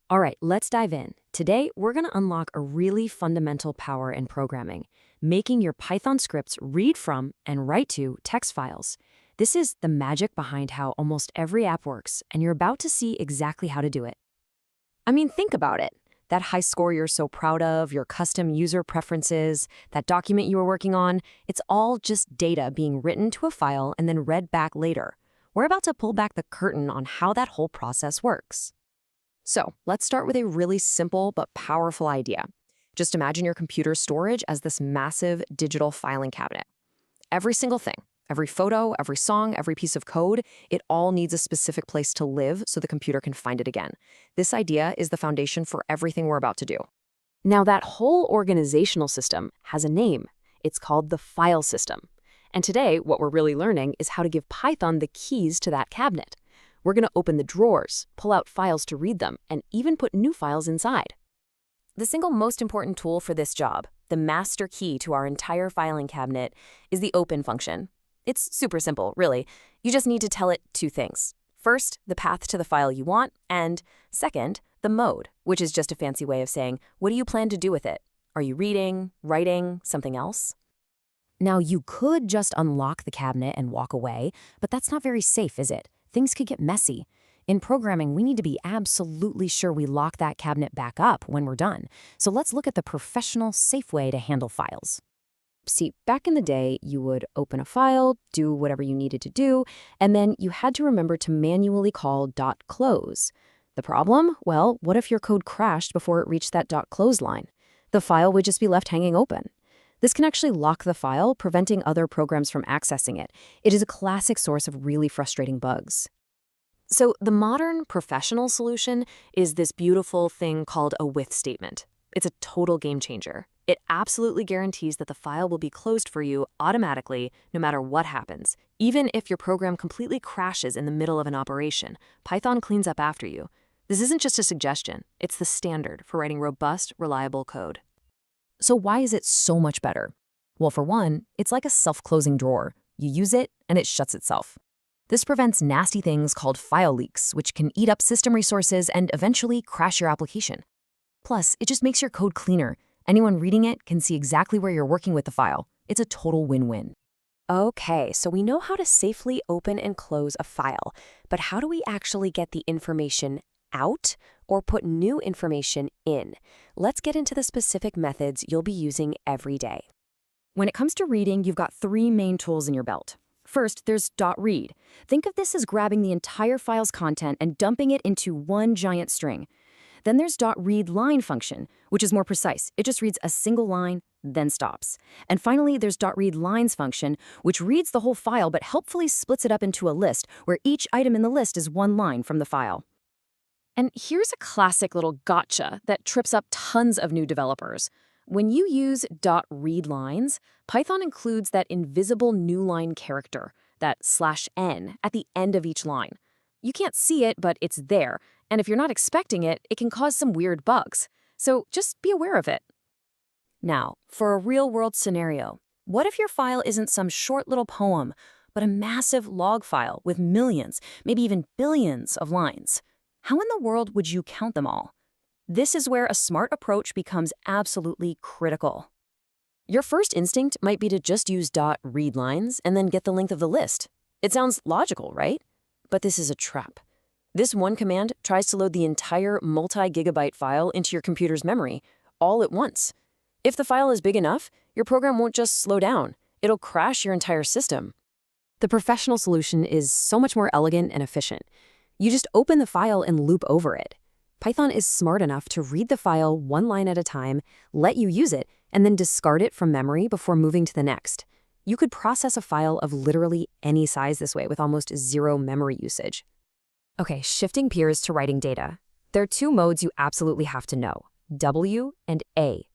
All right, let's dive in. Today, we're going to unlock a really fundamental power in programming, making your Python scripts read from and write to text files. This is the magic behind how almost every app works, and you're about to see exactly how to do it. I mean, think about it. That high score you're so proud of, your custom user preferences, that document you were working on, it's all just data being written to a file and then read back later. We're about to pull back the curtain on how that whole process works. So let's start with a really simple but powerful idea. Just imagine your computer storage as this massive digital filing cabinet. Every single thing, every photo, every song, every piece of code, it all needs a specific place to live so the computer can find it again. This idea is the foundation for everything we're about to do. Now, that whole organizational system has a name. It's called the file system. And today, what we're really learning is how to give Python the keys to that cabinet. We're going to open the drawers, pull out files to read them, and even put new files inside. The single most important tool for this job, the master key to our entire filing cabinet, is the open function. It's super simple, really. You just need to tell it two things. First, the path to the file you want, and second, the mode, which is just a fancy way of saying, what do you plan to do with it? Are you reading, writing, something else? Now, you could just unlock the cabinet and walk away, but that's not very safe, is it? Things could get messy. In programming, we need to be absolutely sure we lock that cabinet back up when we're done. So let's look at the professional, safe way to handle files. See, back in the day, you would open a file, do whatever you needed to do, and then you had to remember to manually call .close. The problem? Well, what if your code crashed before it reached that .close line? The file would just be left hanging open. This can actually lock the file, preventing other programs from accessing it. It is a classic source of really frustrating bugs. So the modern professional solution is this beautiful thing called a with statement. It's a total game changer. It absolutely guarantees that the file will be closed for you automatically no matter what happens. Even if your program completely crashes in the middle of an operation, Python cleans up after you. This isn't just a suggestion. It's the standard for writing robust, reliable code. So why is it so much better? Well, for one, it's like a self-closing drawer. You use it, and it shuts itself. This prevents nasty things called file leaks, which can eat up system resources and eventually crash your application. Plus, it just makes your code cleaner. Anyone reading it can see exactly where you're working with the file. It's a total win-win. Okay, so we know how to safely open and close a file, but how do we actually get the information out or put new information in? Let's get into the specific methods you'll be using every day. When it comes to reading, you've got three main tools in your belt. First, there's .read. Think of this as grabbing the entire file's content and dumping it into one giant string. Then there's .readline function, which is more precise. It just reads a single line, then stops. And finally, there's .readlines function, which reads the whole file but helpfully splits it up into a list where each item in the list is one line from the file. And here's a classic little gotcha that trips up tons of new developers. When you use .readlines, Python includes that invisible new line character, that /n, at the end of each line. You can't see it, but it's there, and if you're not expecting it, it can cause some weird bugs. So just be aware of it. Now, for a real-world scenario, what if your file isn't some short little poem, but a massive log file with millions, maybe even billions of lines? How in the world would you count them all? This is where a smart approach becomes absolutely critical. Your first instinct might be to just use .readlines and then get the length of the list. It sounds logical, right? But this is a trap. This one command tries to load the entire multi-gigabyte file into your computer's memory all at once. If the file is big enough, your program won't just slow down. It'll crash your entire system. The professional solution is so much more elegant and efficient. You just open the file and loop over it. Python is smart enough to read the file one line at a time, let you use it, and then discard it from memory before moving to the next. You could process a file of literally any size this way with almost zero memory usage. Okay, shifting gears to writing data. There are two modes you absolutely have to know, W and A.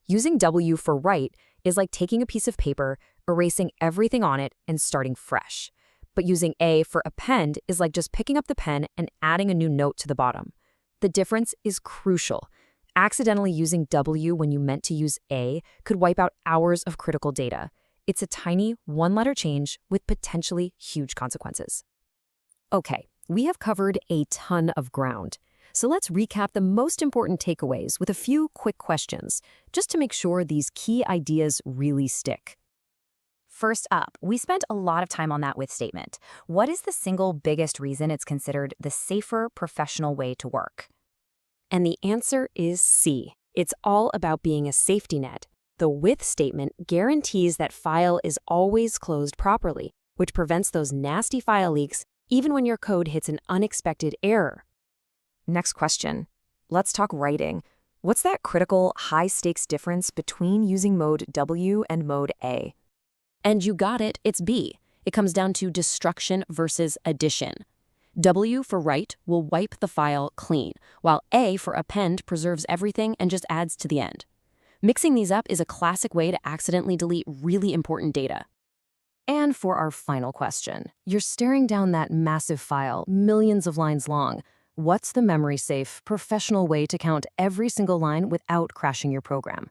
Using W for write is like taking a piece of paper, erasing everything on it, and starting fresh. But using A for append is like just picking up the pen and adding a new note to the bottom. The difference is crucial. Accidentally using W when you meant to use A could wipe out hours of critical data. It's a tiny one-letter change with potentially huge consequences. Okay, we have covered a ton of ground. So let's recap the most important takeaways with a few quick questions, just to make sure these key ideas really stick. First up, we spent a lot of time on that with statement. What is the single biggest reason it's considered the safer professional way to work? And the answer is C. It's all about being a safety net. The with statement guarantees that file is always closed properly, which prevents those nasty file leaks even when your code hits an unexpected error. Next question. Let's talk writing. What's that critical, high-stakes difference between using mode W and mode A? And you got it, it's B. It comes down to destruction versus addition. W for write will wipe the file clean, while A for append preserves everything and just adds to the end. Mixing these up is a classic way to accidentally delete really important data. And for our final question, you're staring down that massive file, millions of lines long. What's the memory-safe, professional way to count every single line without crashing your program?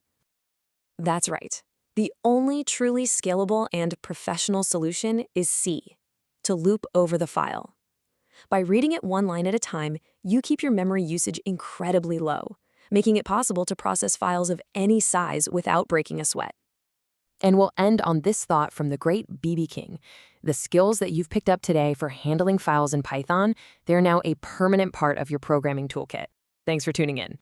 That's right. The only truly scalable and professional solution is C, to loop over the file. By reading it one line at a time, you keep your memory usage incredibly low, making it possible to process files of any size without breaking a sweat. And we'll end on this thought from the great B.B. King. The skills that you've picked up today for handling files in Python, they're now a permanent part of your programming toolkit. Thanks for tuning in.